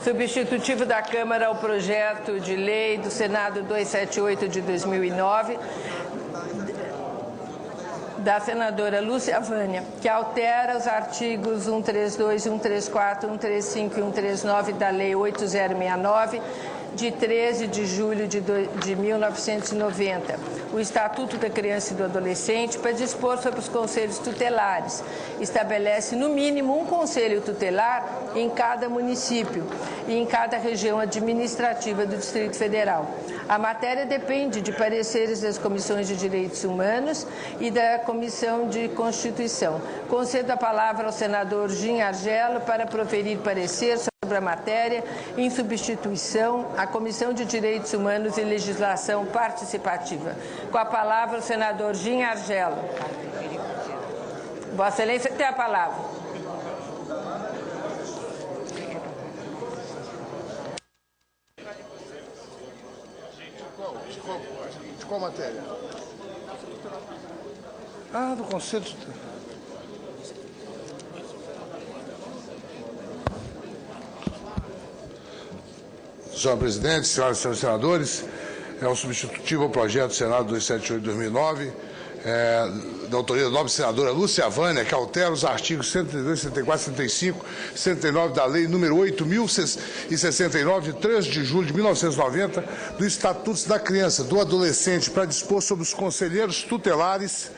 Substitutivo da Câmara ao projeto de lei do Senado 278 de 2009, da senadora Lúcia Vânia, que altera os artigos 132, 134, 135 e 139 da Lei 8069, de 13 de julho de 1990, o Estatuto da Criança e do Adolescente, para dispor sobre os conselhos tutelares. Estabelece, no mínimo, um conselho tutelar em cada município e em cada região administrativa do Distrito Federal. A matéria depende de pareceres das Comissões de Direitos Humanos e da Comissão de Constituição. Concedo a palavra ao senador Gin Argello para proferir parecer sobre a matéria, em substituição à Comissão de Direitos Humanos e Legislação Participativa. Com a palavra, o senador Gin Argello. Vossa Excelência tem a palavra. De qual matéria? Ah, do Conselho. Senhor presidente, senhoras e senhores senadores, é um substitutivo ao projeto do Senado 278 de 2009, da autoria da nobre senadora Lúcia Vânia, que altera os artigos 132, 134, 135, 139 da Lei número 8.069, de 3 de julho de 1990, do Estatuto da Criança e do Adolescente, para dispor sobre os conselheiros tutelares.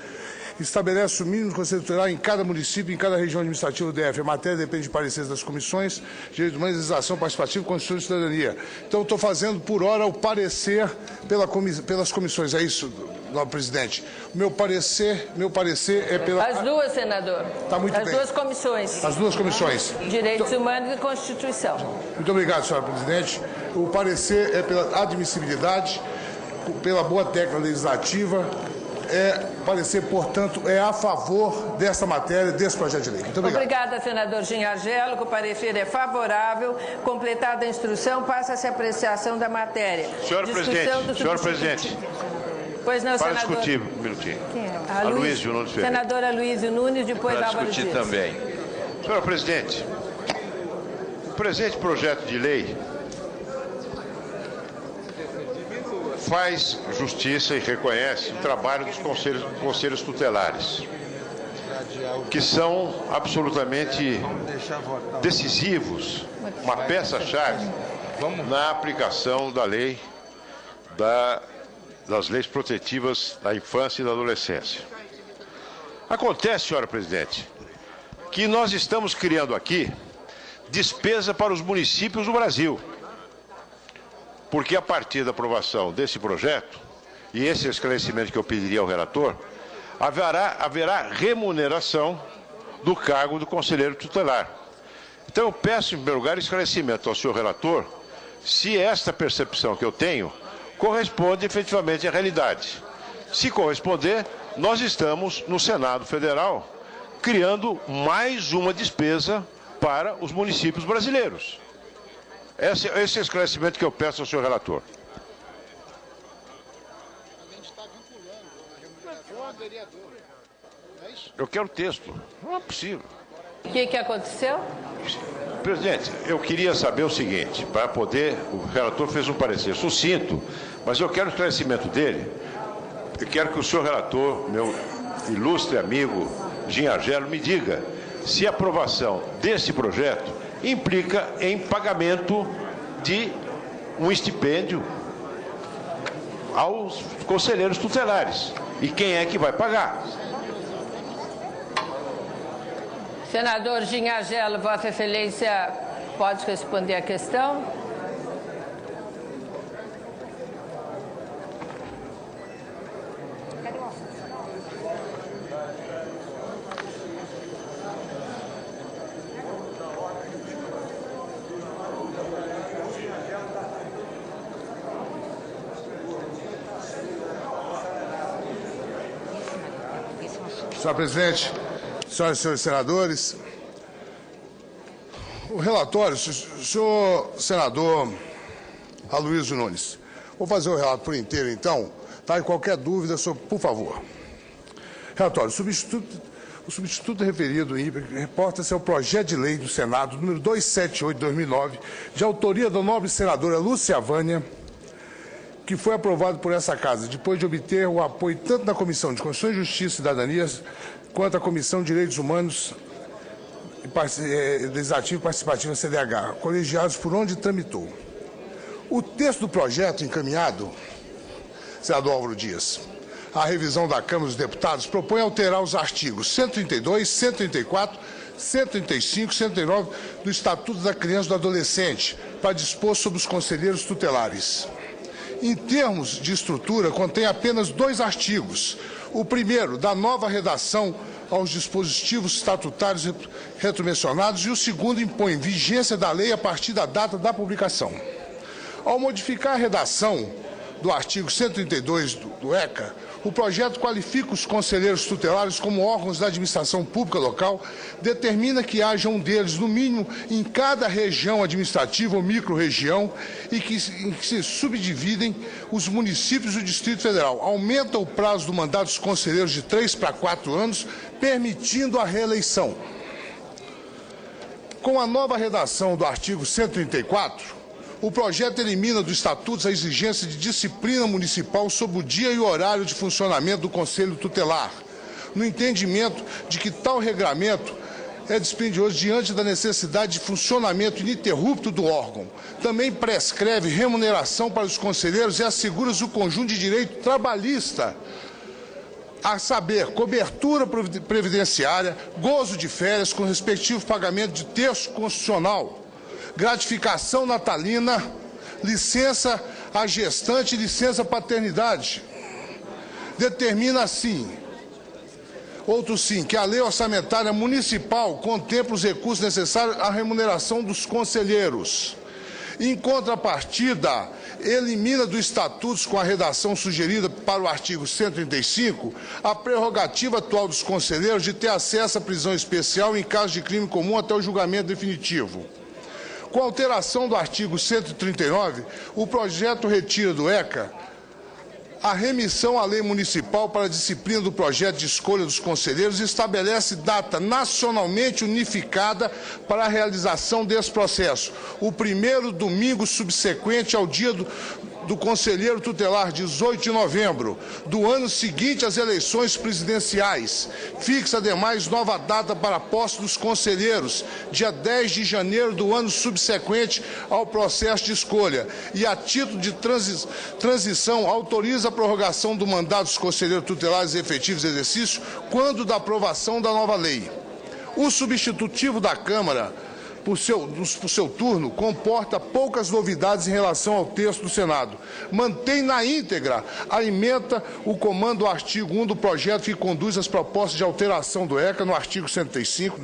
Estabelece o mínimo de conselho tutelar em cada município e em cada região administrativa do DF. A matéria depende de pareceres das comissões de Direitos Humanos, Legislação Participativa, Constituição e Cidadania. Então, estou fazendo, por hora, o parecer pelas comissões. É isso, nobre presidente. Meu parecer é pela... As duas, senador. Tá muito bem. As duas comissões. As duas comissões. Direitos Humanos e Constituição. Muito obrigado, senhora presidente. O parecer é pela admissibilidade, pela boa técnica legislativa. Parecer, portanto, é a favor dessa matéria, desse projeto de lei. Muito obrigado. Obrigada, senador Gin Argello. O parecer é favorável. Completada a instrução, passa-se a apreciação da matéria. Senhor presidente. Pois não, para senador. discutir, um minutinho. Quem é? Aloysio Nunes Ferreira. Senadora Aloysio Nunes, depois para Álvaro discutir Dias. também. Senhor presidente, o presente projeto de lei faz justiça e reconhece o trabalho dos conselhos tutelares, que são absolutamente decisivos, uma peça-chave na aplicação da lei, das leis protetivas da infância e da adolescência. Acontece, senhora presidente, que nós estamos criando aqui despesa para os municípios do Brasil. Porque a partir da aprovação desse projeto, e esse esclarecimento que eu pediria ao relator, haverá remuneração do cargo do conselheiro tutelar. Então eu peço, em primeiro lugar, esclarecimento ao senhor relator, se esta percepção que eu tenho corresponde efetivamente à realidade. Se corresponder, nós estamos no Senado Federal criando mais uma despesa para os municípios brasileiros. Esse é o esclarecimento que eu peço ao senhor relator. Eu quero o texto. Não é possível. O que aconteceu? Presidente, eu queria saber o seguinte, para poder... O relator fez um parecer sucinto, mas eu quero o esclarecimento dele. Eu quero que o senhor relator, meu ilustre amigo Gin Argello, me diga se a aprovação desse projeto implica em pagamento de um estipêndio aos conselheiros tutelares. E quem é que vai pagar? Senador Gin Argello, Vossa Excelência pode responder a questão? Senhor presidente, senhoras e senhores senadores, o relatório, senhor senador Aloysio Nunes, vou fazer o relato por inteiro, então, tá? E qualquer dúvida, por favor. Relatório, O substituto referido reporta-se ao projeto de lei do Senado, número 278/2009, de autoria da nobre senadora Lúcia Vânia, que foi aprovado por essa Casa, depois de obter o apoio tanto da Comissão de Constituição e Justiça e Cidadania, quanto da Comissão de Direitos Humanos, Legislativo e Participativo, CDH, colegiados por onde tramitou. O texto do projeto encaminhado, senador Álvaro Dias, à revisão da Câmara dos Deputados, propõe alterar os artigos 132, 134, 135 e 139 do Estatuto da Criança e do Adolescente, para dispor sobre os conselheiros tutelares. Em termos de estrutura, contém apenas 2 artigos. O primeiro, da nova redação aos dispositivos estatutários retromencionados, e o segundo impõe vigência da lei a partir da data da publicação. Ao modificar a redação do artigo 132 do ECA, o projeto qualifica os conselheiros tutelares como órgãos da administração pública local, determina que haja um deles, no mínimo, em cada região administrativa ou micro-região, e que se subdividem os municípios do Distrito Federal. Aumenta o prazo do mandato dos conselheiros de 3 para 4 anos, permitindo a reeleição. Com a nova redação do artigo 134, o projeto elimina do Estatuto a exigência de disciplina municipal sobre o dia e o horário de funcionamento do Conselho Tutelar, no entendimento de que tal regramento é dispendioso diante da necessidade de funcionamento ininterrupto do órgão. Também prescreve remuneração para os conselheiros e assegura o conjunto de direito trabalhista, a saber, cobertura previdenciária, gozo de férias com respectivo pagamento de terço constitucional, gratificação natalina, licença à gestante e licença paternidade. Determina assim, que a lei orçamentária municipal contempla os recursos necessários à remuneração dos conselheiros. Em contrapartida, elimina do Estatuto, com a redação sugerida para o artigo 135, a prerrogativa atual dos conselheiros de ter acesso à prisão especial em caso de crime comum até o julgamento definitivo. Com a alteração do artigo 139, o projeto retira do ECA a remissão à lei municipal para a disciplina do projeto de escolha dos conselheiros e estabelece data nacionalmente unificada para a realização desse processo. O primeiro domingo subsequente ao dia do conselheiro tutelar, 18 de novembro, do ano seguinte às eleições presidenciais. Fixa, ademais, nova data para a posse dos conselheiros, dia 10 de janeiro do ano subsequente ao processo de escolha. E, a título de transição, autoriza a prorrogação do mandato dos conselheiros tutelares efetivos de exercício quando da aprovação da nova lei. O substitutivo da Câmara, por seu turno, comporta poucas novidades em relação ao texto do Senado. Mantém na íntegra a ementa o comando do artigo 1 do projeto que conduz as propostas de alteração do ECA no artigo 135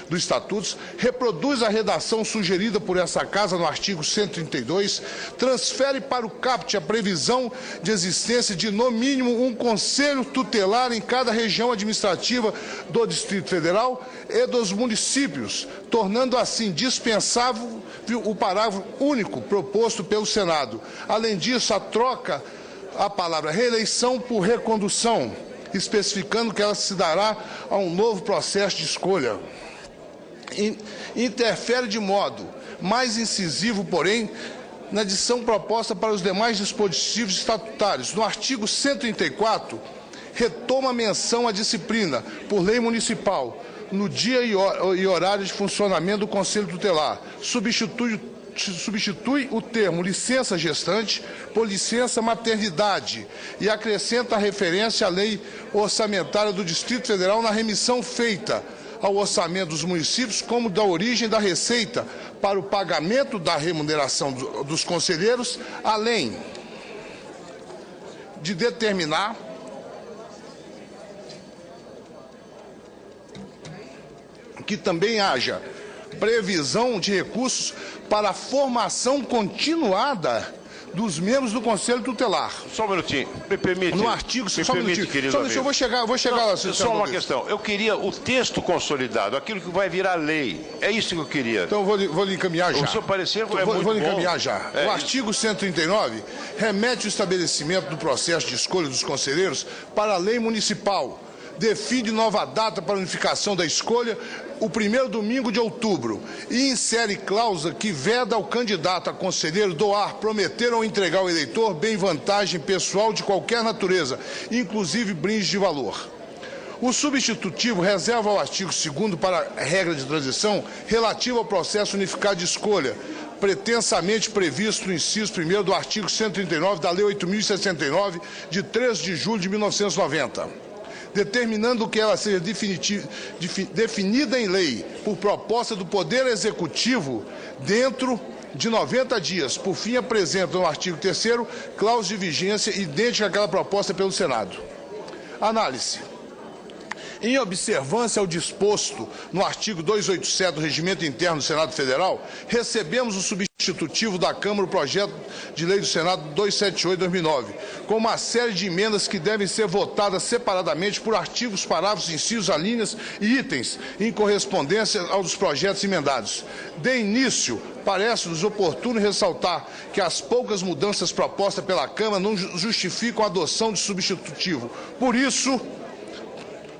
do Estatuto, reproduz a redação sugerida por essa Casa no artigo 132, transfere para o CAPT a previsão de existência de, no mínimo, um conselho tutelar em cada região administrativa do Distrito Federal e dos municípios, tornando assim dispensável o parágrafo único proposto pelo Senado. Além disso, troca a palavra reeleição por recondução, especificando que ela se dará a um novo processo de escolha. Interfere de modo mais incisivo, porém, na adição proposta para os demais dispositivos estatutários. No artigo 134, retoma a menção à disciplina por lei municipal, no dia e horário de funcionamento do Conselho Tutelar. Substitui o termo licença gestante por licença maternidade e acrescenta a referência à lei orçamentária do Distrito Federal na remissão feita ao orçamento dos municípios como da origem da receita para o pagamento da remuneração dos conselheiros, além de determinar que também haja previsão de recursos para a formação continuada dos membros do Conselho Tutelar. Só um minutinho, me permite. No artigo, só um minutinho, querido amigo. Eu vou chegar lá. Só uma questão. Eu queria o texto consolidado, aquilo que vai virar lei. É isso que eu queria. Então, vou lhe encaminhar já. O seu parecer é muito bom. Vou lhe encaminhar já. O artigo 139 remete o estabelecimento do processo de escolha dos conselheiros para a lei municipal, define nova data para a unificação da escolha, o primeiro domingo de outubro, e insere cláusula que veda ao candidato a conselheiro doar, prometer ou entregar ao eleitor bem-vantagem pessoal de qualquer natureza, inclusive brindes de valor. O substitutivo reserva ao artigo 2º para a regra de transição relativa ao processo unificado de escolha, pretensamente previsto no inciso 1º do artigo 139 da Lei 8.069, de 13 de julho de 1990. Determinando que ela seja definida em lei por proposta do Poder Executivo dentro de 90 dias. Por fim, apresenta no artigo 3º cláusula de vigência idêntica àquela proposta pelo Senado. Análise. Em observância ao disposto no artigo 287 do Regimento Interno do Senado Federal, recebemos o substitutivo da Câmara o projeto de lei do Senado 278/2009, com uma série de emendas que devem ser votadas separadamente por artigos, parágrafos, incisos, alíneas e itens, em correspondência aos dos projetos emendados. De início, parece-nos oportuno ressaltar que as poucas mudanças propostas pela Câmara não justificam a adoção de substitutivo. Por isso,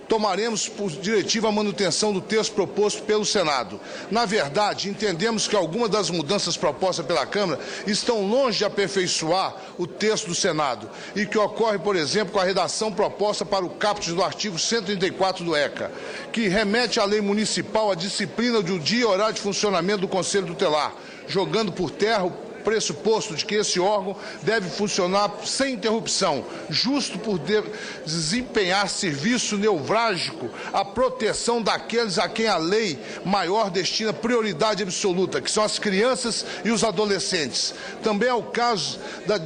tomaremos por diretiva a manutenção do texto proposto pelo Senado. Na verdade, entendemos que algumas das mudanças propostas pela Câmara estão longe de aperfeiçoar o texto do Senado e que ocorre, por exemplo, com a redação proposta para o caput do artigo 134 do ECA, que remete à lei municipal a disciplina do dia e horário de funcionamento do Conselho Tutelar, jogando por terra o pressuposto de que esse órgão deve funcionar sem interrupção, justo por desempenhar serviço nevrálgico à proteção daqueles a quem a lei maior destina prioridade absoluta, que são as crianças e os adolescentes. Também é o caso da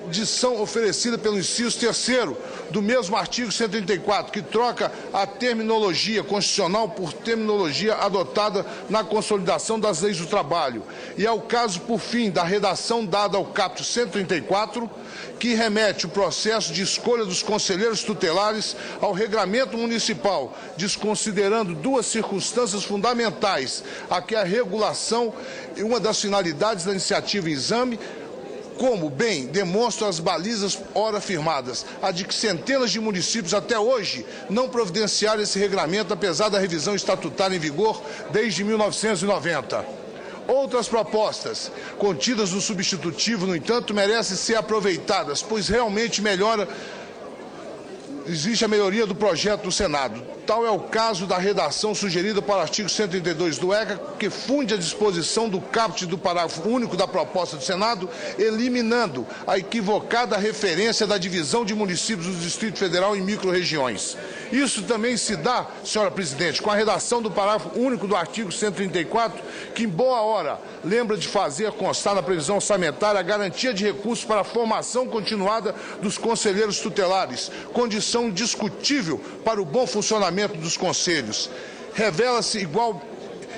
dição oferecida pelo inciso 3º do mesmo artigo 134, que troca a terminologia constitucional por terminologia adotada na consolidação das leis do trabalho. E é o caso, por fim, da redação dada ao caput 134, que remete o processo de escolha dos conselheiros tutelares ao regramento municipal, desconsiderando duas circunstâncias fundamentais, a que a regulação e uma das finalidades da iniciativa em exame, como bem demonstram as balizas ora firmadas, a de que centenas de municípios até hoje não providenciaram esse regramento, apesar da revisão estatutária em vigor desde 1990. Outras propostas contidas no substitutivo, no entanto, merecem ser aproveitadas, pois realmente existe a melhoria do projeto do Senado. Tal é o caso da redação sugerida para o artigo 132 do ECA, que funde a disposição do caput do parágrafo único da proposta do Senado, eliminando a equivocada referência da divisão de municípios do Distrito Federal em micro-regiões. Isso também se dá, senhora presidente, com a redação do parágrafo único do artigo 134, que em boa hora lembra de fazer constar na previsão orçamentária a garantia de recursos para a formação continuada dos conselheiros tutelares, condição indiscutível para o bom funcionamento dos conselhos. Revela-se igual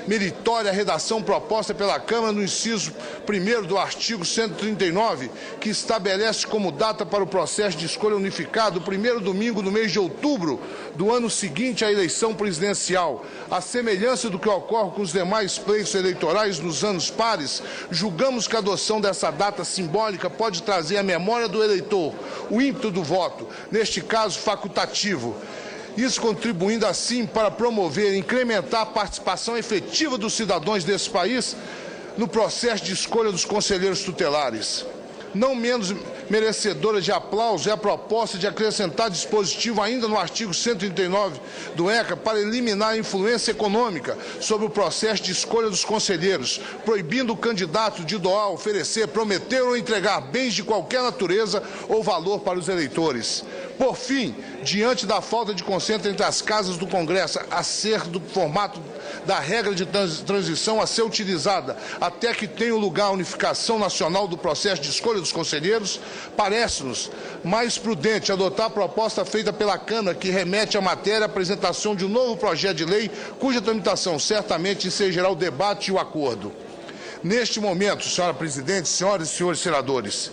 meritória a redação proposta pela Câmara no inciso 1º do artigo 139, que estabelece como data para o processo de escolha unificado o primeiro domingo do mês de outubro do ano seguinte à eleição presidencial. À semelhança do que ocorre com os demais pleitos eleitorais nos anos pares, julgamos que a adoção dessa data simbólica pode trazer à memória do eleitor o ímpeto do voto, neste caso facultativo. Isso contribuindo assim para promover e incrementar a participação efetiva dos cidadãos desse país no processo de escolha dos conselheiros tutelares. Não menos merecedora de aplauso é a proposta de acrescentar dispositivo ainda no artigo 139 do ECA para eliminar a influência econômica sobre o processo de escolha dos conselheiros, proibindo o candidato de doar, oferecer, prometer ou entregar bens de qualquer natureza ou valor para os eleitores. Por fim, diante da falta de consenso entre as casas do Congresso acerca do formato da regra de transição a ser utilizada até que tenha lugar a unificação nacional do processo de escolha dos conselheiros, parece-nos mais prudente adotar a proposta feita pela Câmara, que remete à matéria à apresentação de um novo projeto de lei, cuja tramitação certamente ensejará o debate e o acordo. Neste momento, senhora presidente, senhoras e senhores senadores,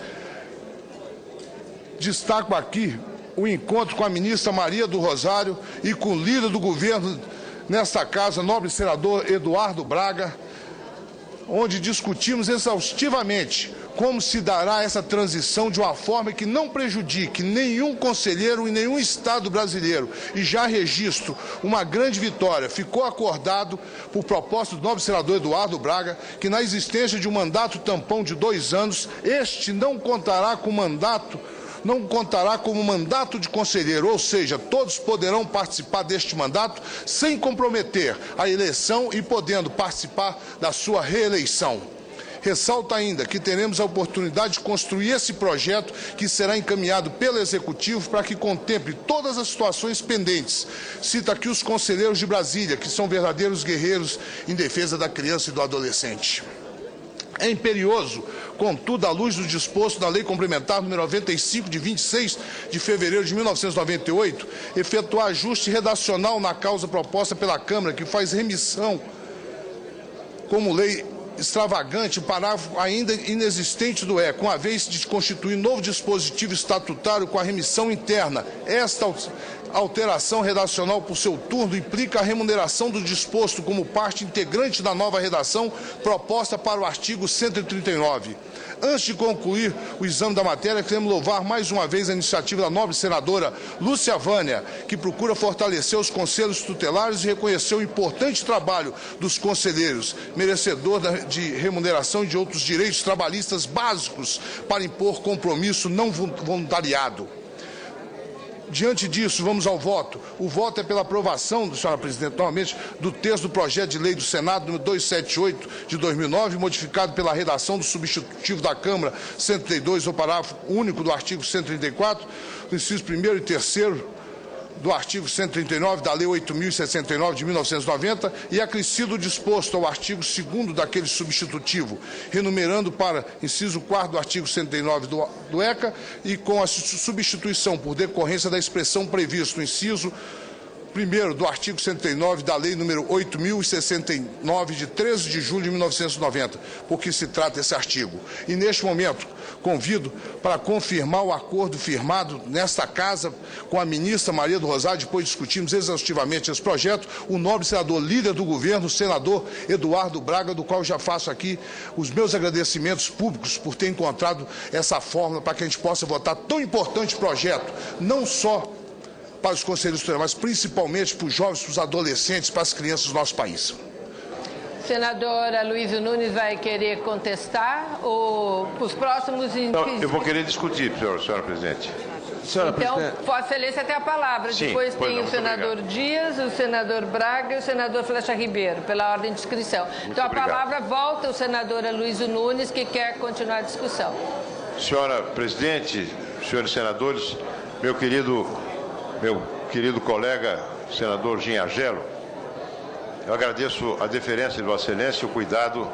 destaco aqui o encontro com a ministra Maria do Rosário e com o líder do governo nesta casa, nobre senador Eduardo Braga, onde discutimos exaustivamente como se dará essa transição de uma forma que não prejudique nenhum conselheiro e nenhum Estado brasileiro. E já registro uma grande vitória. Ficou acordado, por proposta do nobre senador Eduardo Braga, que na existência de um mandato tampão de 2 anos, este não contará como mandato de conselheiro, ou seja, todos poderão participar deste mandato sem comprometer a eleição e podendo participar da sua reeleição. Ressalto ainda que teremos a oportunidade de construir esse projeto que será encaminhado pelo Executivo para que contemple todas as situações pendentes. Cito aqui os conselheiros de Brasília, que são verdadeiros guerreiros em defesa da criança e do adolescente. É imperioso, contudo, à luz do disposto na Lei Complementar nº 95, de 26 de fevereiro de 1998, efetuar ajuste redacional na causa proposta pela Câmara, que faz remissão como lei extravagante, parágrafo ainda inexistente do ECA, uma vez de constituir novo dispositivo estatutário com a remissão interna. Esta alteração redacional, por seu turno, implica a remuneração do disposto como parte integrante da nova redação proposta para o artigo 139. Antes de concluir o exame da matéria, queremos louvar mais uma vez a iniciativa da nobre senadora Lúcia Vânia, que procura fortalecer os conselhos tutelares e reconhecer o importante trabalho dos conselheiros, merecedor de remuneração e de outros direitos trabalhistas básicos para impor compromisso não voluntariado. Diante disso, vamos ao voto. O voto é pela aprovação, senhora presidente, novamente, do texto do projeto de lei do Senado, número 278, de 2009, modificado pela redação do substitutivo da Câmara 132, o parágrafo único do artigo 134, do inciso 1º e 3º do artigo 139 da Lei 8.069 de 1990 e acrescido disposto ao artigo 2º daquele substitutivo, renumerando para inciso 4º do artigo 109 do ECA e com a substituição por decorrência da expressão prevista no inciso 1º do artigo 109 da Lei número 8.069 de 13 de julho de 1990, por que se trata esse artigo. E neste momento convido para confirmar o acordo firmado nesta casa com a ministra Maria do Rosário, depois discutimos exaustivamente esse projeto, o nobre senador líder do governo, o senador Eduardo Braga, do qual já faço aqui os meus agradecimentos públicos por ter encontrado essa fórmula para que a gente possa votar tão importante projeto, não só para os conselheiros tutelares, mas principalmente para os jovens, para os adolescentes, para as crianças do nosso país. Senadora Luísio Nunes vai querer contestar ou os próximos... Não, eu vou querer discutir, senhora presidente. Então, Vossa Excelência tem a palavra. Sim, depois tem o senador obrigado. Dias, o senador Braga e o senador Flecha Ribeiro, pela ordem de inscrição. Então, a palavra volta ao senador Luísio Nunes, que quer continuar a discussão. Senhora presidente, senhores senadores, meu querido colega, senador Ginhagelo, eu agradeço a deferência de Vossa Excelência e o cuidado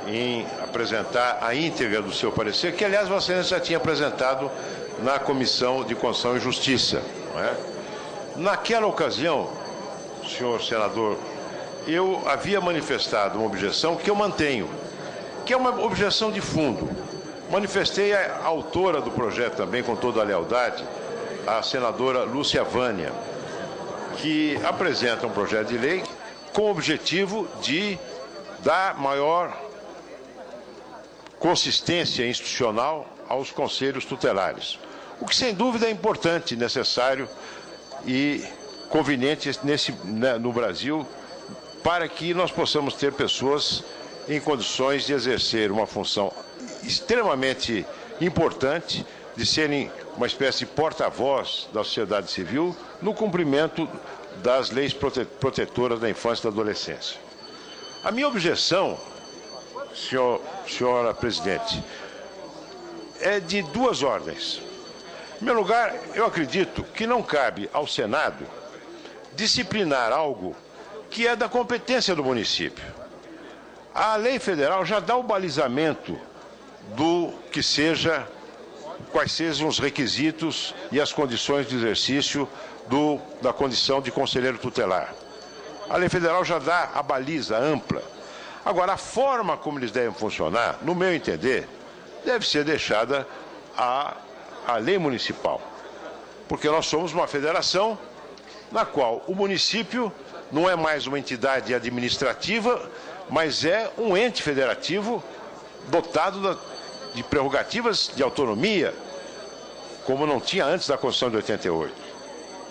em apresentar a íntegra do seu parecer, que, aliás, Vossa Excelência já tinha apresentado na Comissão de Constituição e Justiça. Não é? Naquela ocasião, senhor senador, eu havia manifestado uma objeção que eu mantenho, que é uma objeção de fundo. Manifestei a autora do projeto também, com toda a lealdade, a senadora Lúcia Vânia, que apresenta um projeto de lei com o objetivo de dar maior consistência institucional aos conselhos tutelares. O que, sem dúvida, é importante, necessário e conveniente no Brasil para que nós possamos ter pessoas em condições de exercer uma função extremamente importante, de serem uma espécie de porta-voz da sociedade civil no cumprimento das leis protetoras da infância e da adolescência. A minha objeção, senhora presidente, é de duas ordens. Em primeiro lugar, eu acredito que não cabe ao Senado disciplinar algo que é da competência do município. A lei federal já dá o balizamento do que seja, quais sejam os requisitos e as condições de exercício da condição de conselheiro tutelar. A lei federal já dá a baliza ampla. Agora, a forma como eles devem funcionar, no meu entender, deve ser deixada à lei municipal. Porque nós somos uma federação na qual o município não é mais uma entidade administrativa, mas é um ente federativo dotado de prerrogativas de autonomia, como não tinha antes da Constituição de 88.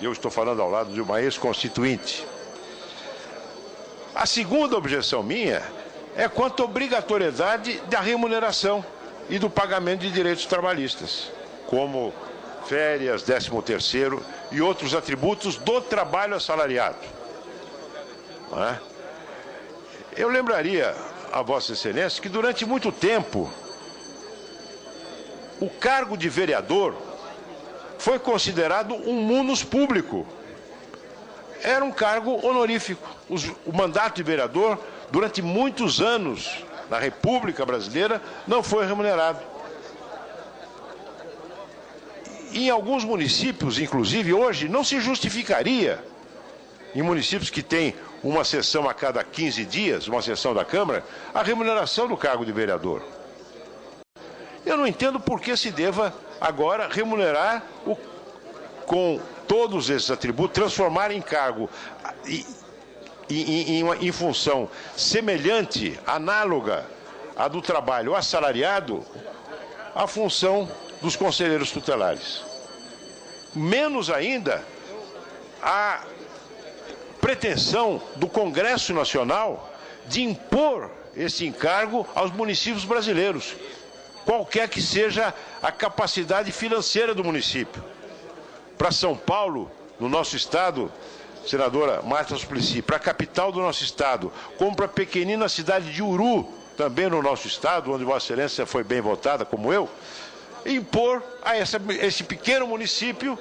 Eu estou falando ao lado de uma ex-constituinte. A segunda objeção minha é quanto à obrigatoriedade da remuneração e do pagamento de direitos trabalhistas, como férias, 13º e outros atributos do trabalho assalariado. Não é? Eu lembraria a Vossa Excelência que durante muito tempo o cargo de vereador foi considerado um munus público. Era um cargo honorífico. O mandato de vereador, durante muitos anos na República Brasileira, não foi remunerado. Em alguns municípios, inclusive hoje, não se justificaria, em municípios que têm uma sessão a cada 15 dias, uma sessão da Câmara, a remuneração do cargo de vereador. Eu não entendo por que se deva agora remunerar com todos esses atributos, transformar em cargo em função semelhante, análoga à do trabalho assalariado, a função dos conselheiros tutelares. Menos ainda a pretensão do Congresso Nacional de impor esse encargo aos municípios brasileiros, qualquer que seja a capacidade financeira do município. Para São Paulo, no nosso estado, senadora Marta Suplicy, para a capital do nosso estado, como para a pequenina cidade de Uru, também no nosso estado, onde Vossa Excelência foi bem votada, como eu, impor a esse pequeno município,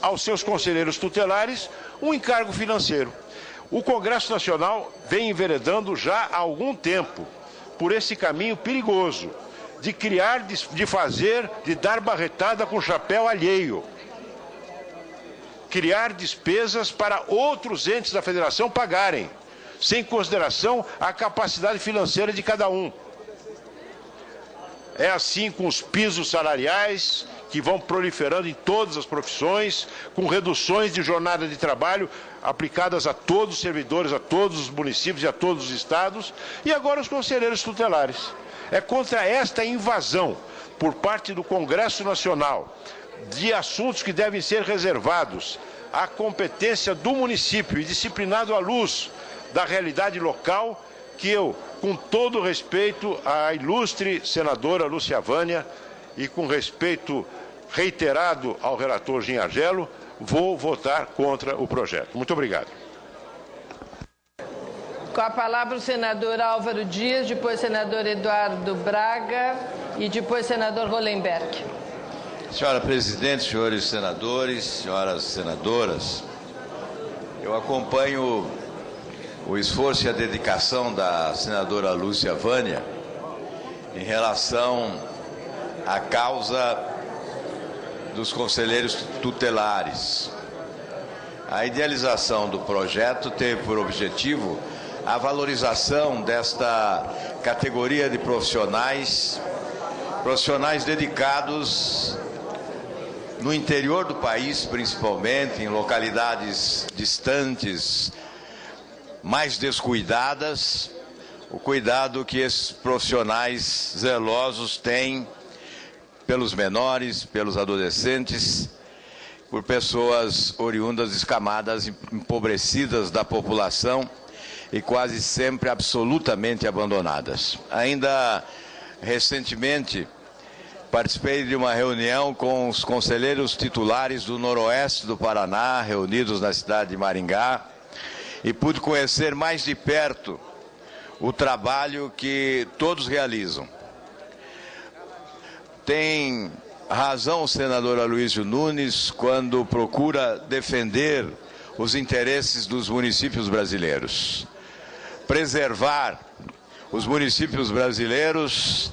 aos seus conselheiros tutelares, um encargo financeiro. O Congresso Nacional vem enveredando já há algum tempo por esse caminho perigoso de criar, de fazer, de dar barretada com chapéu alheio. Criar despesas para outros entes da federação pagarem, sem consideração a capacidade financeira de cada um. É assim com os pisos salariais, que vão proliferando em todas as profissões, com reduções de jornada de trabalho aplicadas a todos os servidores, a todos os municípios e a todos os estados, e agora os conselheiros tutelares. É contra esta invasão por parte do Congresso Nacional de assuntos que devem ser reservados à competência do município e disciplinado à luz da realidade local, que eu, com todo respeito à ilustre senadora Lúcia Vânia e com respeito reiterado ao relator Ginhardello, vou votar contra o projeto. Muito obrigado. Com a palavra o senador Álvaro Dias, depois senador Eduardo Braga e depois senador Hollenberg. Senhora Presidente, senhores senadores, senhoras senadoras, eu acompanho o esforço e a dedicação da senadora Lúcia Vânia em relação à causa dos conselheiros tutelares. A idealização do projeto teve por objetivo a valorização desta categoria de profissionais dedicados no interior do país, principalmente, em localidades distantes, mais descuidadas, o cuidado que esses profissionais zelosos têm pelos menores, pelos adolescentes, por pessoas oriundas de camadas empobrecidas da população e quase sempre absolutamente abandonadas. Ainda recentemente participei de uma reunião com os conselheiros titulares do Noroeste do Paraná, reunidos na cidade de Maringá, e pude conhecer mais de perto o trabalho que todos realizam. Tem razão o senador Aloysio Nunes quando procura defender os interesses dos municípios brasileiros. Preservar os municípios brasileiros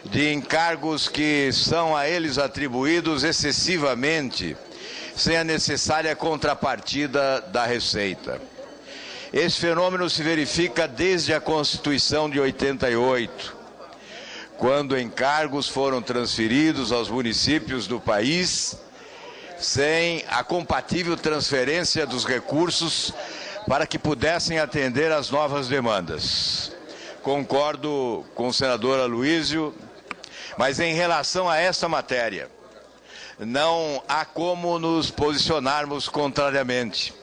de encargos que são a eles atribuídos excessivamente, sem a necessária contrapartida da Receita. Esse fenômeno se verifica desde a Constituição de 88, quando encargos foram transferidos aos municípios do país, sem a compatível transferência dos recursos para que pudessem atender às novas demandas. Concordo com o senador Aloysio, mas em relação a esta matéria, não há como nos posicionarmos contrariamente.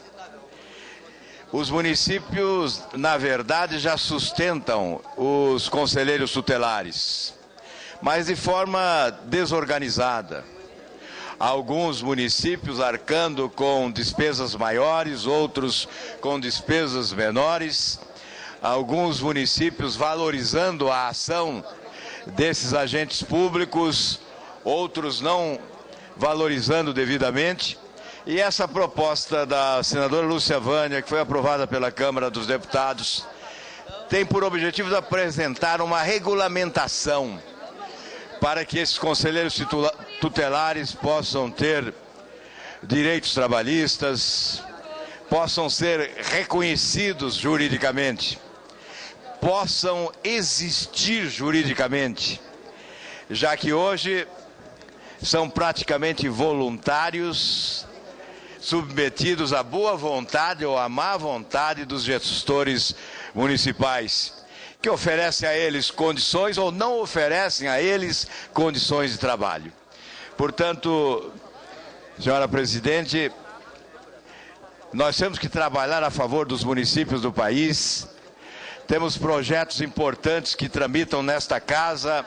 Os municípios, na verdade, já sustentam os conselheiros tutelares, mas de forma desorganizada. Alguns municípios arcando com despesas maiores, outros com despesas menores. Alguns municípios valorizando a ação desses agentes públicos, outros não valorizando devidamente. E essa proposta da senadora Lúcia Vânia, que foi aprovada pela Câmara dos Deputados, tem por objetivo de apresentar uma regulamentação para que esses conselheiros tutelares possam ter direitos trabalhistas, possam ser reconhecidos juridicamente, possam existir juridicamente, já que hoje são praticamente voluntários, submetidos à boa vontade ou à má vontade dos gestores municipais, que oferecem a eles condições ou não oferecem a eles condições de trabalho. Portanto, senhora presidente, nós temos que trabalhar a favor dos municípios do país. Temos projetos importantes que tramitam nesta casa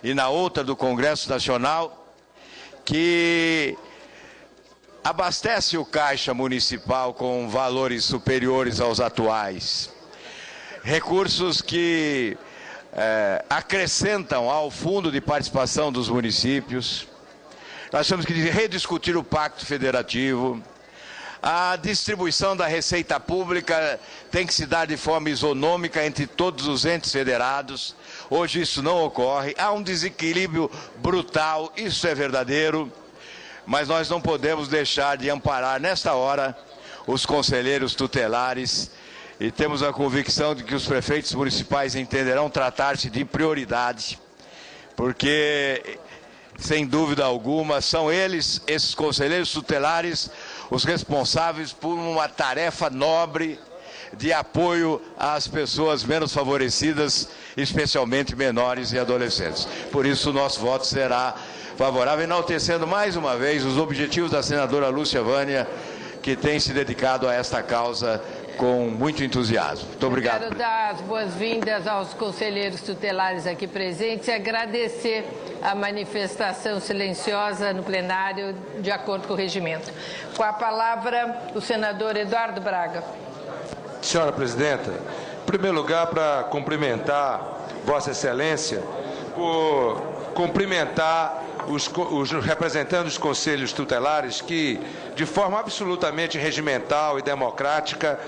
e na outra do Congresso Nacional, que abastece o caixa municipal com valores superiores aos atuais. Recursos que acrescentam ao fundo de participação dos municípios. Nós temos que rediscutir o Pacto Federativo. A distribuição da receita pública tem que se dar de forma isonômica entre todos os entes federados. Hoje isso não ocorre. Há um desequilíbrio brutal, isso é verdadeiro. Mas nós não podemos deixar de amparar nesta hora os conselheiros tutelares e temos a convicção de que os prefeitos municipais entenderão tratar-se de prioridade, porque, sem dúvida alguma, são eles, esses conselheiros tutelares, os responsáveis por uma tarefa nobre de apoio às pessoas menos favorecidas, especialmente menores e adolescentes. Por isso, o nosso voto será favorável, enaltecendo mais uma vez os objetivos da senadora Lúcia Vânia, que tem se dedicado a esta causa com muito entusiasmo. Muito obrigado. Quero dar as boas-vindas aos conselheiros tutelares aqui presentes e agradecer a manifestação silenciosa no plenário, de acordo com o regimento. Com a palavra, o senador Eduardo Braga. Senhora presidenta, em primeiro lugar, para cumprimentar Vossa Excelência, por cumprimentar os representantes dos conselhos tutelares que, de forma absolutamente regimental e democrática,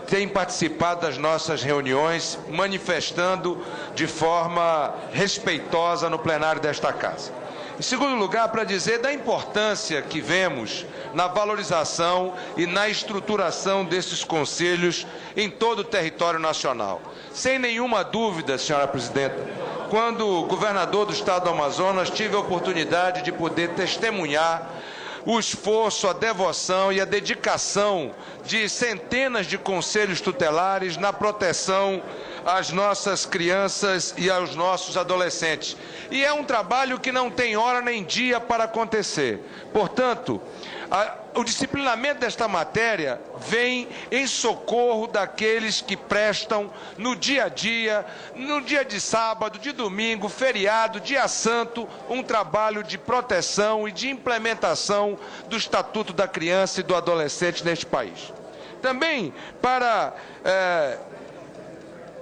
têm participado das nossas reuniões, manifestando de forma respeitosa no plenário desta Casa. Em segundo lugar, para dizer da importância que vemos na valorização e na estruturação desses conselhos em todo o território nacional. Sem nenhuma dúvida, senhora presidenta, quando governador do estado do Amazonas, tive a oportunidade de poder testemunhar o esforço, a devoção e a dedicação de centenas de conselhos tutelares na proteção às nossas crianças e aos nossos adolescentes. E é um trabalho que não tem hora nem dia para acontecer. Portanto, o disciplinamento desta matéria vem em socorro daqueles que prestam no dia a dia, no dia de sábado, de domingo, feriado, dia santo, um trabalho de proteção e de implementação do Estatuto da Criança e do Adolescente neste país. Também para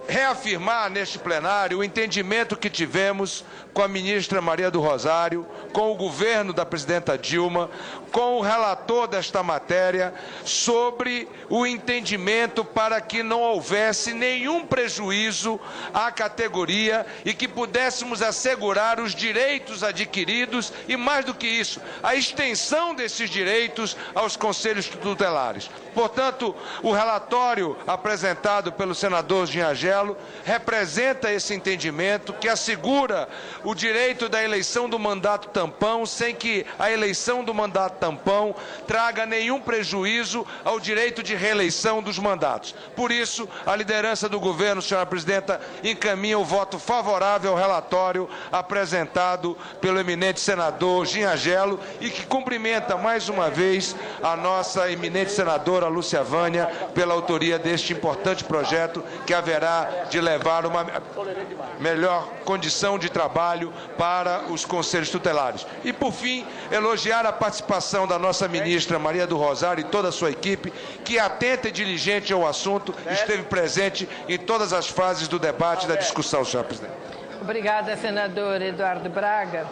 reafirmar neste plenário o entendimento que tivemos com a ministra Maria do Rosário, com o governo da presidenta Dilma, com o relator desta matéria, sobre o entendimento para que não houvesse nenhum prejuízo à categoria e que pudéssemos assegurar os direitos adquiridos e, mais do que isso, a extensão desses direitos aos conselhos tutelares. Portanto, o relatório apresentado pelo senador Gingagelo representa esse entendimento que assegura o direito da eleição do mandato tampão, sem que a eleição do mandato tampão traga nenhum prejuízo ao direito de reeleição dos mandatos. Por isso, a liderança do governo, senhora presidenta, encaminha o voto favorável ao relatório apresentado pelo eminente senador Ginhagelo e que cumprimenta mais uma vez a nossa eminente senadora Lúcia Vânia pela autoria deste importante projeto que haverá de levar uma melhor condição de trabalho para os conselhos tutelares. E, por fim, elogiar a participação da nossa ministra Maria do Rosário e toda a sua equipe, que, atenta e diligente ao assunto, esteve presente em todas as fases do debate e da discussão, senhora presidente. Obrigada, senador Eduardo Braga.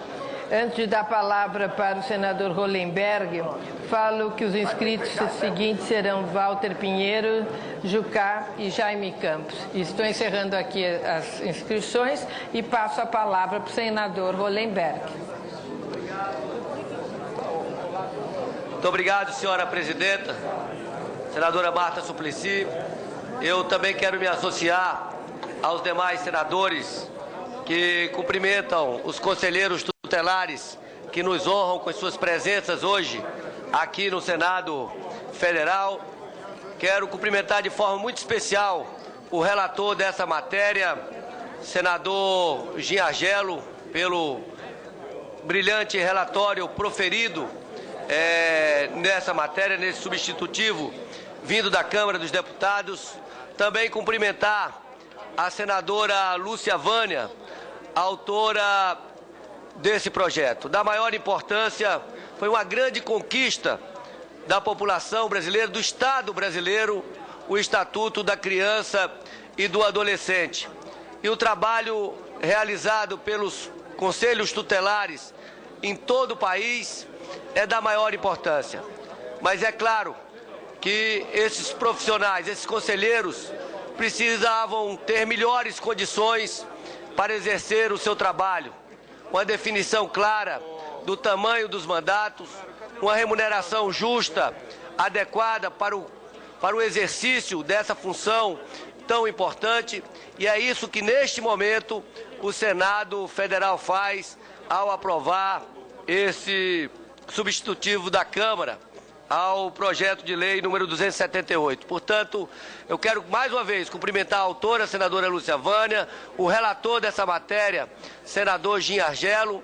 Antes de dar a palavra para o senador Hollenberg, falo que os inscritos seguintes serão Walter Pinheiro, Jucá e Jaime Campos. Estou encerrando aqui as inscrições e passo a palavra para o senador Hollenberg. Muito obrigado, senhora presidenta. Senadora Marta Suplicy, eu também quero me associar aos demais senadores que cumprimentam os conselheiros tutelares que nos honram com as suas presenças hoje aqui no Senado Federal. Quero cumprimentar de forma muito especial o relator dessa matéria, senador Ginhagelo, pelo brilhante relatório proferido nessa matéria, nesse substitutivo vindo da Câmara dos Deputados. Também cumprimentar a senadora Lúcia Vânia, autora desse projeto. Da maior importância, foi uma grande conquista da população brasileira, do Estado brasileiro, o Estatuto da Criança e do Adolescente. E o trabalho realizado pelos conselhos tutelares em todo o país é da maior importância. Mas é claro que esses profissionais, esses conselheiros, precisavam ter melhores condições para exercer o seu trabalho. Uma definição clara do tamanho dos mandatos, uma remuneração justa, adequada para o exercício dessa função tão importante. E é isso que, neste momento, o Senado Federal faz ao aprovar esse substitutivo da Câmara ao projeto de lei número 278. Portanto, eu quero mais uma vez cumprimentar a autora, a senadora Lúcia Vânia, o relator dessa matéria, senador Ginhagelo,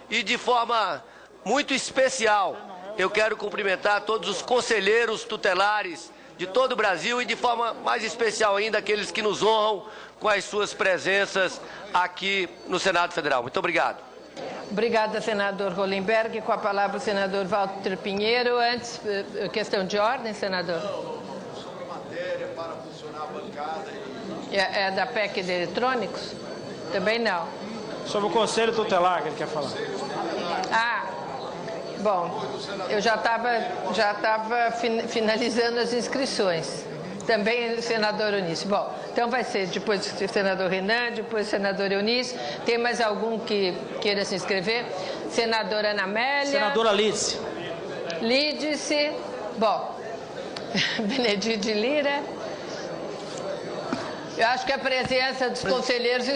e de forma muito especial eu quero cumprimentar todos os conselheiros tutelares de todo o Brasil e de forma mais especial ainda aqueles que nos honram com as suas presenças aqui no Senado Federal. Muito obrigado. Obrigada, senador Hollenberg. Com a palavra o senador Walter Pinheiro. Antes, questão de ordem, senador. Sobre a matéria para funcionar a bancada. É da PEC de eletrônicos? Também não. Sobre o Conselho Tutelar que ele quer falar. Ah, bom, eu já estava finalizando as inscrições. Também o senador Eunice. Bom, então vai ser depois o senador Renan, depois o senador Eunice. Tem mais algum que queira se inscrever? Senadora Ana Amélia. Senadora Lídice. Lídice. Bom, Benedito Lira. Eu acho que a presença dos conselheiros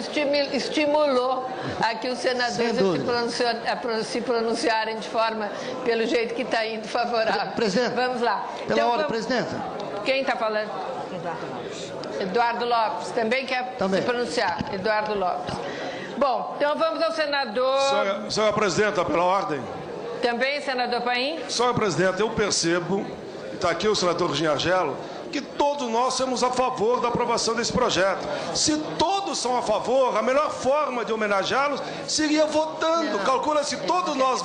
estimulou aqui os senadores a se pronunciarem de forma, pelo jeito que está indo, favorável. Presidente, vamos lá. Pela então, ordem, presidenta. Quem está falando? Eduardo Lopes. Também quer se pronunciar. Eduardo Lopes. Bom, então vamos ao senador... Senhora presidenta, pela ordem. Também, senador Paim? Senhora presidenta, eu percebo, está aqui o senador Ginhagelo, que todos nós somos a favor da aprovação desse projeto. Se todos são a favor, a melhor forma de homenageá-los seria votando. Calcula-se, todos nós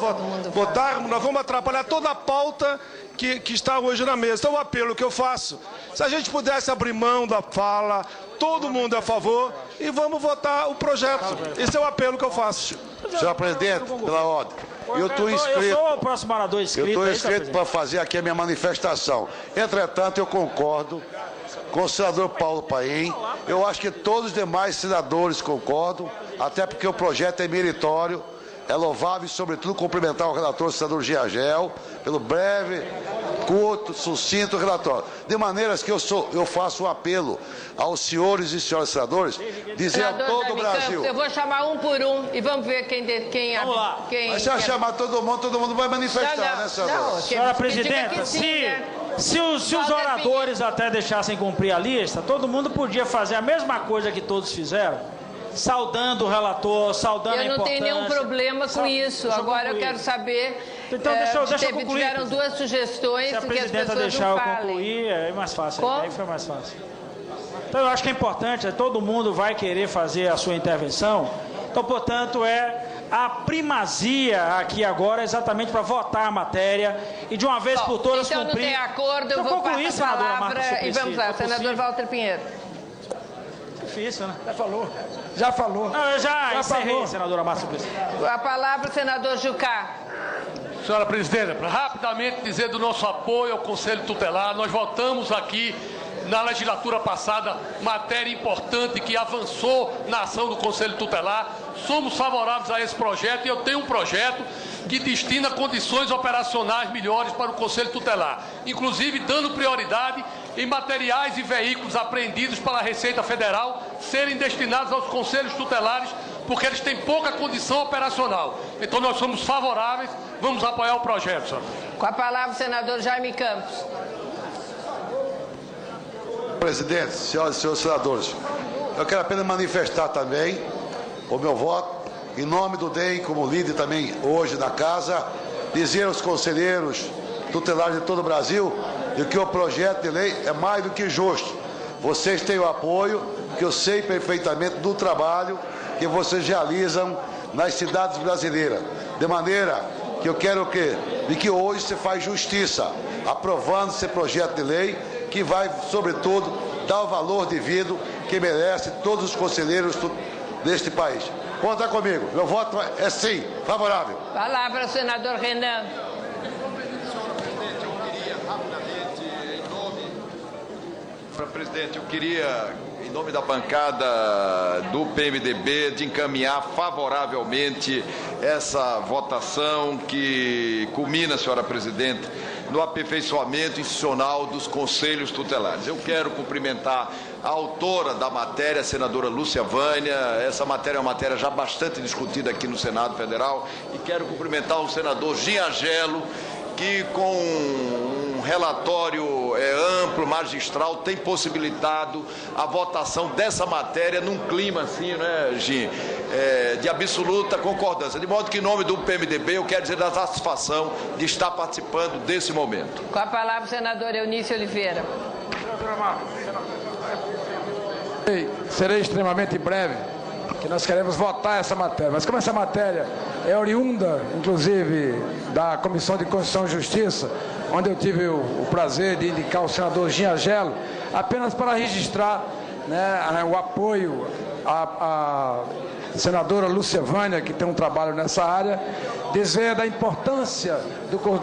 votarmos, nós vamos atrapalhar toda a pauta que está hoje na mesa. Então, o apelo que eu faço, se a gente pudesse abrir mão da fala, todo mundo é a favor, e vamos votar o projeto. Esse é o apelo que eu faço. Senhor presidente, pela ordem. Eu estou inscrito. Eu sou o próximo orador inscrito. Eu estou inscrito para fazer aqui a minha manifestação. Entretanto, eu concordo com o senador Paulo Paim. Eu acho que todos os demais senadores concordam, até porque o projeto é meritório, é louvável e, sobretudo, cumprimentar o relator, o senador Ginhagelo, pelo breve curto, sucinto relatório. De maneiras que eu faço um apelo aos senhores e senhoras senadores, dizer a todo o Brasil... Eu vou chamar um por um e vamos ver quem vamos lá. Mas se eu chamar todo mundo vai manifestar, né, senador? Senhora presidenta, se os oradores até deixassem cumprir a lista, todo mundo podia fazer a mesma coisa que todos fizeram, saudando o relator, saudando a importância. Eu não tenho nenhum problema com isso. Agora eu quero saber... Então deixa eu concluir. Tiveram duas sugestões se a que as presidenta pessoas deixar não eu falem. concluir, é mais fácil. Aí foi mais fácil. Então eu acho que é importante, todo mundo vai querer fazer a sua intervenção. Então, portanto, a primazia aqui agora é exatamente para votar a matéria e de uma vez por todas então cumprir. Então não tem acordo, eu vou passar a palavra e vamos lá, senador Walter Pinheiro. Difícil, né? Já falou. Não, eu já encerrei, falou. senadora Márcia Suplicy. A palavra, senador Jucá. Senhora presidenta, para rapidamente dizer do nosso apoio ao Conselho Tutelar, nós votamos aqui na legislatura passada matéria importante que avançou na ação do Conselho Tutelar. Somos favoráveis a esse projeto e eu tenho um projeto que destina condições operacionais melhores para o Conselho Tutelar, inclusive dando prioridade em materiais e veículos apreendidos pela Receita Federal serem destinados aos Conselhos Tutelares, porque eles têm pouca condição operacional. Então nós somos favoráveis, vamos apoiar o projeto, senhor. Com a palavra o senador Jaime Campos. Presidente, senhoras e senhores senadores, eu quero apenas manifestar também o meu voto em nome do DEM, como líder também hoje da casa, dizer aos conselheiros tutelares de todo o Brasil de que o projeto de lei é mais do que justo. Vocês têm o apoio, que eu sei perfeitamente do trabalho que vocês realizam nas cidades brasileiras. De maneira que eu quero que hoje se faz justiça, aprovando esse projeto de lei, que vai, sobretudo, dar o valor devido que merece todos os conselheiros deste país. Conta comigo, meu voto é sim, favorável. Palavra, senador Renan. Senhora presidente, eu queria, em nome da bancada do PMDB, de encaminhar favoravelmente essa votação que culmina, senhora presidente, no aperfeiçoamento institucional dos conselhos tutelares. Eu quero cumprimentar a autora da matéria, a senadora Lúcia Vânia. Essa matéria é uma matéria já bastante discutida aqui no Senado Federal. E quero cumprimentar o senador Giangelo, que com um relatório amplo, magistral, tem possibilitado a votação dessa matéria num clima assim, né, Gin, de absoluta concordância. De modo que, em nome do PMDB, eu quero dizer da satisfação de estar participando desse momento. Com a palavra, o senador Eunício Oliveira. Serei extremamente breve, que nós queremos votar essa matéria. Mas como essa matéria é oriunda, inclusive, da Comissão de Constituição e Justiça, onde eu tive o prazer de indicar o senador Giangelo, apenas para registrar, né, o apoio à senadora Lúcia Vânia, que tem um trabalho nessa área, dizer da importância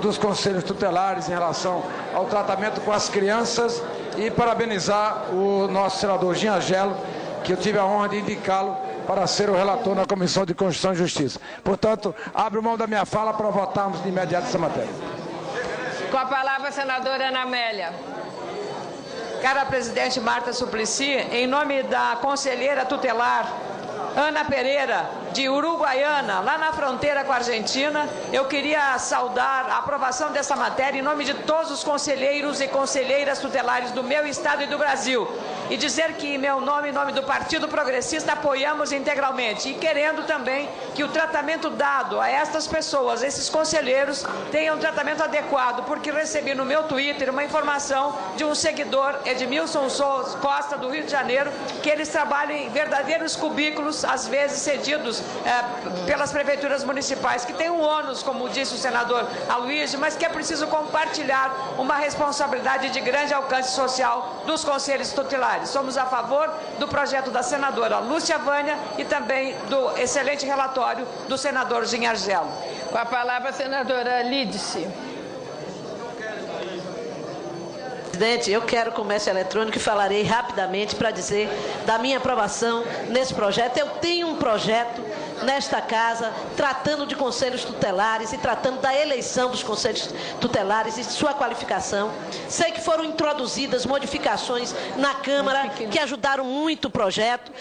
dos conselhos tutelares em relação ao tratamento com as crianças e parabenizar o nosso senador Giangelo, que eu tive a honra de indicá-lo para ser o relator na Comissão de Constituição e Justiça. Portanto, abro mão da minha fala para votarmos de imediato essa matéria. Com a palavra, a senadora Ana Amélia. Cara presidente Marta Suplicy, em nome da conselheira tutelar Ana Pereira, de Uruguaiana, lá na fronteira com a Argentina, eu queria saudar a aprovação dessa matéria em nome de todos os conselheiros e conselheiras tutelares do meu estado e do Brasil. E dizer que, em meu nome, em nome do Partido Progressista, apoiamos integralmente. E querendo também que o tratamento dado a estas pessoas, esses conselheiros, tenha um tratamento adequado, porque recebi no meu Twitter uma informação de um seguidor, Edmilson Costa, do Rio de Janeiro, que eles trabalham em verdadeiros cubículos, às vezes cedidos pelas prefeituras municipais, que tem um ônus, como disse o senador Aloysio, mas que é preciso compartilhar uma responsabilidade de grande alcance social dos conselhos tutelares. Somos a favor do projeto da senadora Lúcia Vânia e também do excelente relatório do senador Giangelo. Com a palavra, a senadora Lídice. Presidente, eu quero comércio eletrônico e falarei rapidamente para dizer da minha aprovação nesse projeto. Eu tenho um projeto nesta casa, tratando de conselhos tutelares e tratando da eleição dos conselhos tutelares e de sua qualificação. Sei que foram introduzidas modificações na Câmara que ajudaram muito o projeto,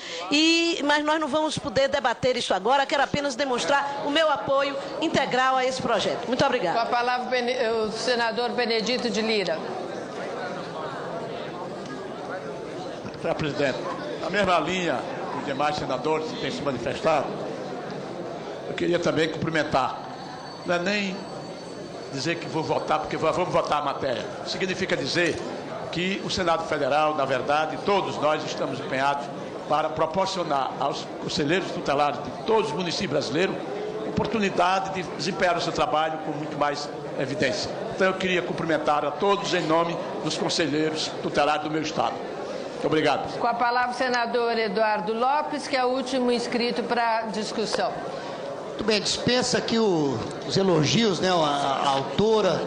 mas nós não vamos poder debater isso agora. Quero apenas demonstrar o meu apoio integral a esse projeto. Muito obrigada. Com a palavra o senador Benedito de Lira. Senhor presidente, na mesma linha que os demais senadores que têm se manifestado, eu queria também cumprimentar. Não é nem dizer que vou votar, porque vamos votar a matéria. Significa dizer que o Senado Federal, na verdade, todos nós estamos empenhados para proporcionar aos conselheiros tutelares de todos os municípios brasileiros oportunidade de desempenhar o seu trabalho com muito mais evidência. Então eu queria cumprimentar a todos em nome dos conselheiros tutelares do meu estado. Muito obrigado. Com a palavra o senador Eduardo Lopes, que é o último inscrito para discussão. Muito bem, dispensa aqui os elogios, né, a autora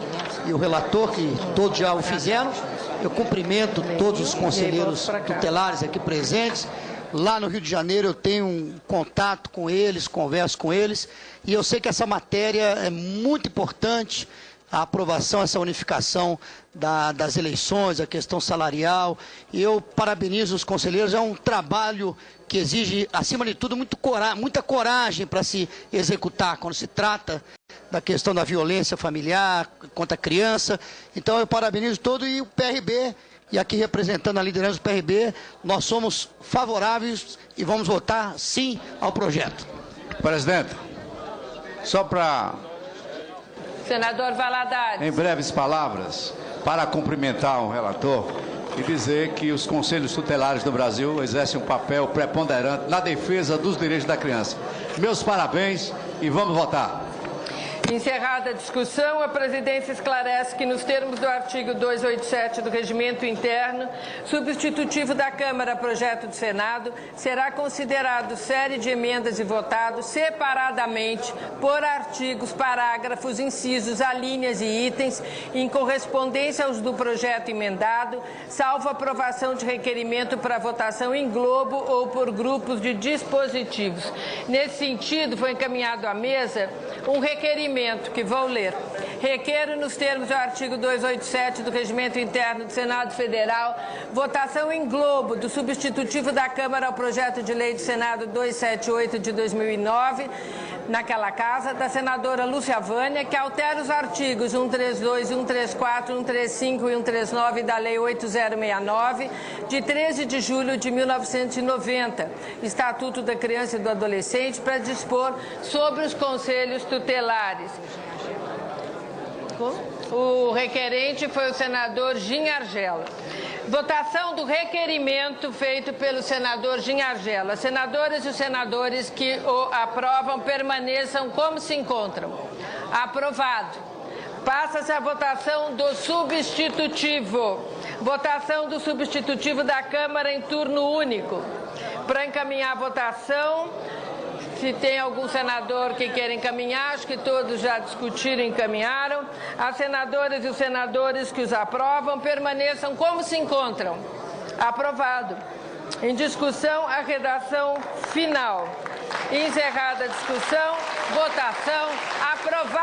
e o relator, que todos já o fizeram. Eu cumprimento todos os conselheiros tutelares aqui presentes. Lá no Rio de Janeiro eu tenho um contato com eles, converso com eles, e eu sei que essa matéria é muito importante, a aprovação, essa unificação das eleições, a questão salarial. E eu parabenizo os conselheiros, é um trabalho que exige, acima de tudo, muita coragem para se executar quando se trata da questão da violência familiar contra a criança. Então eu parabenizo todo e o PRB, e aqui representando a liderança do PRB, nós somos favoráveis e vamos votar sim ao projeto. Presidente, só para... Senador Valadares. Em breves palavras, para cumprimentar o relator e dizer que os conselhos tutelares do Brasil exercem um papel preponderante na defesa dos direitos da criança. Meus parabéns e vamos votar. Encerrada a discussão, a presidência esclarece que, nos termos do artigo 287 do Regimento Interno, substitutivo da Câmara a projeto do Senado, será considerado série de emendas e votado separadamente por artigos, parágrafos, incisos, alíneas e itens, em correspondência aos do projeto emendado, salvo aprovação de requerimento para votação em globo ou por grupos de dispositivos. Nesse sentido, foi encaminhado à mesa um requerimento que vou ler. Requeiro, nos termos do artigo 287 do Regimento Interno do Senado Federal, votação em globo do substitutivo da Câmara ao projeto de lei do Senado 278 de 2009, naquela casa, da senadora Lúcia Vânia, que altera os artigos 132, 134, 135 e 139 da Lei 8069, de 13 de julho de 1990, Estatuto da Criança e do Adolescente, para dispor sobre os conselhos tutelares. O requerente foi o senador Gin Argela. Votação do requerimento feito pelo senador Gin Argela. As senadoras e os senadores que o aprovam permaneçam como se encontram. Aprovado. Passa-se a votação do substitutivo. Votação do substitutivo da Câmara em turno único. Para encaminhar a votação, se tem algum senador que queira encaminhar, acho que todos já discutiram e encaminharam. As senadoras e os senadores que os aprovam permaneçam como se encontram. Aprovado. Em discussão, a redação final. Encerrada a discussão, votação, aprovado.